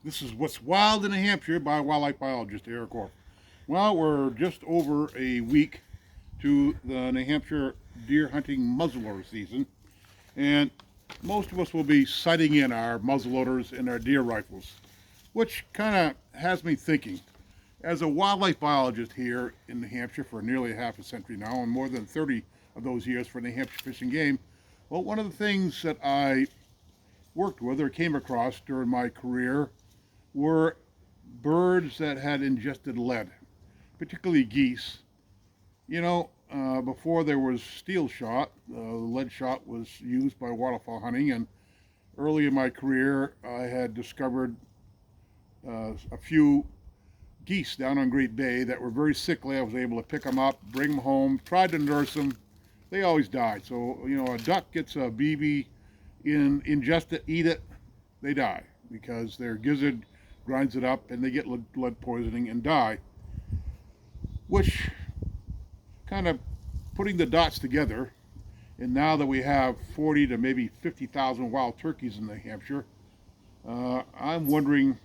This is What's Wild in New Hampshire by wildlife biologist Eric Orff. Well, we're just over a week to the New Hampshire deer hunting muzzleloader season, and most of us will be sighting in our muzzleloaders and our deer rifles, which kind of has me thinking. As a wildlife biologist here in New Hampshire for nearly half a century now, and more than 30 of those years for New Hampshire Fish and Game, well, one of the things that I worked with or came across during my career were birds that had ingested lead, particularly geese. Before there was steel shot, lead shot was used by waterfowl hunting, and early in my career, I had discovered a few geese down on Great Bay that were very sickly. I was able to pick them up, bring them home, tried to nurse them. They always died. So, a duck gets a BB, ingest it, eat it, they die because their gizzard grinds it up and they get lead poisoning and die. Which kind of putting the dots together, and now that we have 40 to maybe 50,000 wild turkeys in New Hampshire, I'm wondering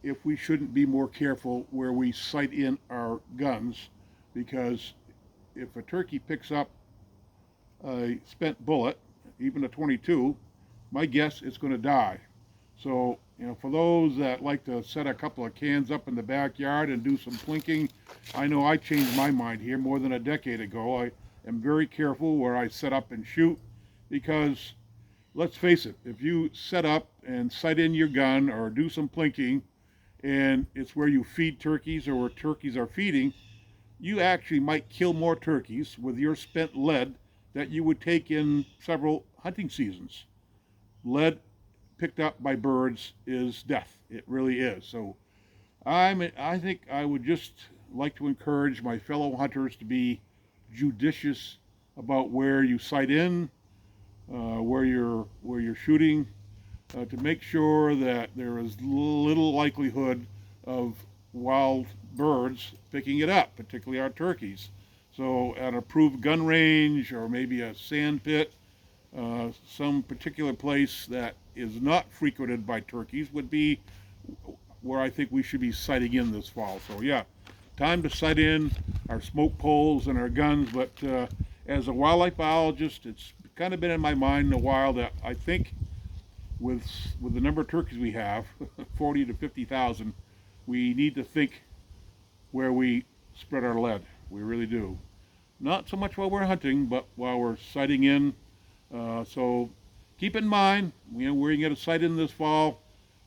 if we shouldn't be more careful where we sight in our guns, because if a turkey picks up a spent bullet, even a 22, my guess it's going to die. So, for those that like to set a couple of cans up in the backyard and do some plinking, I know I changed my mind here more than a decade ago. I am very careful where I set up and shoot, because let's face it, if you set up and sight in your gun or do some plinking and it's where you feed turkeys or where turkeys are feeding, you actually might kill more turkeys with your spent lead that you would take in several hunting seasons. Lead picked up by birds is death. It really is. So I think I would just like to encourage my fellow hunters to be judicious about where you sight in, where you're shooting, to make sure that there is little likelihood of wild birds picking it up, particularly our turkeys. So at an approved gun range or maybe a sand pit, some particular place that is not frequented by turkeys would be where I think we should be sighting in this fall. So yeah, time to sight in our smoke poles and our guns. But as a wildlife biologist, it's kind of been in my mind in a while that I think with the number of turkeys we have, 40 to 50,000, we need to think where we spread our lead. We really do. Not so much while we're hunting, but while we're sighting in. So keep in mind, we're going to get a sight in this fall.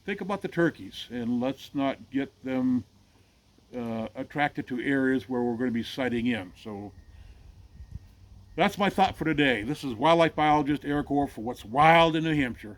Think about the turkeys, and let's not get them attracted to areas where we're going to be sighting in. So that's my thought for today. This is wildlife biologist Eric Orff for What's Wild in New Hampshire.